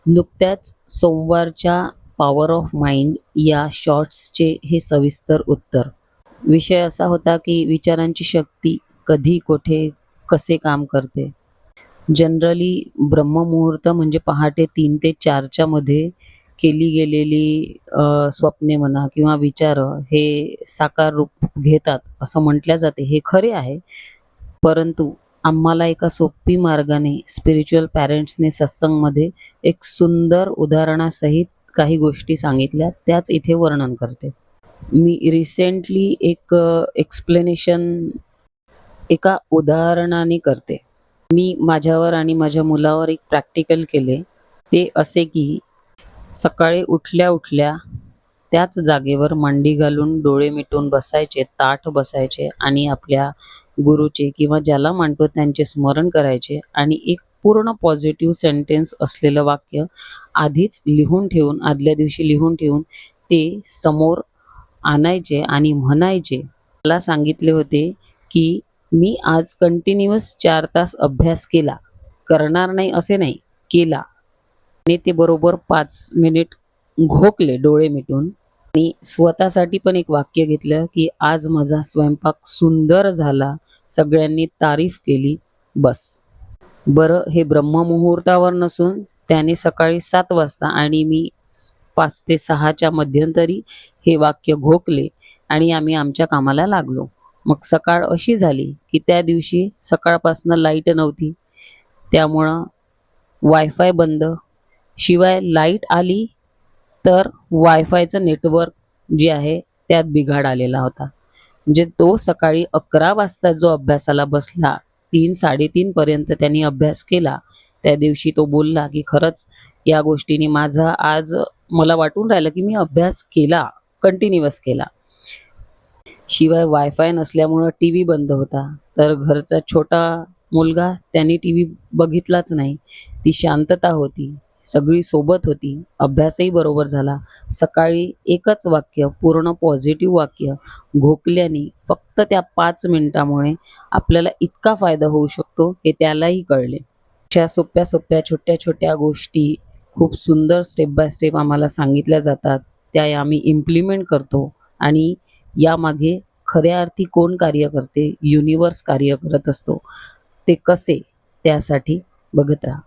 नुकत्याच सोमवारच्या power of mind या शॉर्ट्सचे हे सविस्तर उत्तर. विषय असा होता की विचारांची शक्ती कधी, कुठे, कसे काम करते. जनरली ब्रह्ममुहूर्त म्हणजे पहाटे 3 ते 4च्या मध्ये केली गेलेली स्वप्ने म्हणा किंवा विचार हे साकार रूप घेतात असं म्हटल्या जाते. हे खरे आहे. परंतु आम्हाला एका सोपी मार्गाने स्पिरिच्युअल पॅरेंट्सने सत्संगमध्ये एक सुंदर उदाहरणासहित काही गोष्टी सांगितल्या, त्याच इथे वर्णन करते. मी रिसेंटली एक एक्सप्लेनेशन एका उदाहरणाने करते. मी माझ्यावर आणि माझ्या मुलावर एक प्रॅक्टिकल केले. ते असे की सकाळी उठल्या-उठल्या त्याच जागेवर मांडी घालून डोळे मिटून बसायचे, ताठ बसायचे आणि आपल्या गुरुचे किंवा ज्याला मानतो त्यांचे स्मरण करायचे आणि एक पूर्ण पॉझिटिव्ह सेंटेन्स असलेलं वाक्य आधीच लिहून ठेवून, आदल्या दिवशी लिहून ठेवून ते समोर आणायचे आणि म्हणायचे. मला सांगितले होते की मी आज कंटिन्यूअस 4 तास अभ्यास केला. करणार नाही असे नाही, केला. आणि ते बरोबर 5 मिनिट घोकले डोळे मिटून आणि स्वतःसाठी पण एक वाक्य घेतलं की आज माझा स्वयंपाक सुंदर झाला, सगळ्यांनी तारीफ केली, बस. बरं, हे ब्रह्ममुहूर्तावर नसून त्याने सकाळी 7 वाजता आणि मी 5 ते 6च्या मध्यंतरी हे वाक्य घोकले आणि आम्ही आमच्या कामाला लागलो. मग सकाळ अशी झाली की त्या दिवशी सकाळपासून लाईट नव्हती. त्यामुळं वायफाय बंद. शिवाय लाईट आली तर वायफायचं नेटवर्क जे आहे त्यात बिघाड आलेला होता. म्हणजे तो सकाळी 11 वाजता जो अभ्यासाला बसला, 3-3:30 पर्यंत त्यांनी अभ्यास केला. त्या दिवशी तो बोलला की खरंच या गोष्टीने माझा आज मला वाटून राहिलं की मी अभ्यास केला, कंटिन्यूअस केला. शिवाय वायफाय नसल्यामुळं टीव्ही बंद होता. तर घरचा छोटा मुलगा त्याने टीव्ही बघितलाच नाही. ती शांतता होती. सगळी सोबत होती. अभ्यासही बरोबर झाला. सकाळी एकच वाक्य, पूर्ण पॉझिटिव्ह वाक्य घोकल्याने फक्त त्या 5 मिनिटामुळे आपल्याला इतका फायदा होऊ शकतो हे त्यालाही कळले. अशा सोप्या-सोप्या, छोट्या-छोट्या गोष्टी खूप सुंदर स्टेप बाय स्टेप आम्हाला सांगितल्या जातात. त्या आम्ही इम्प्लिमेंट करतो आणि यामागे खऱ्या अर्थी कोण कार्य करते? युनिव्हर्स कार्य करत असतो. ते कसे? त्यासाठी बघत राहा.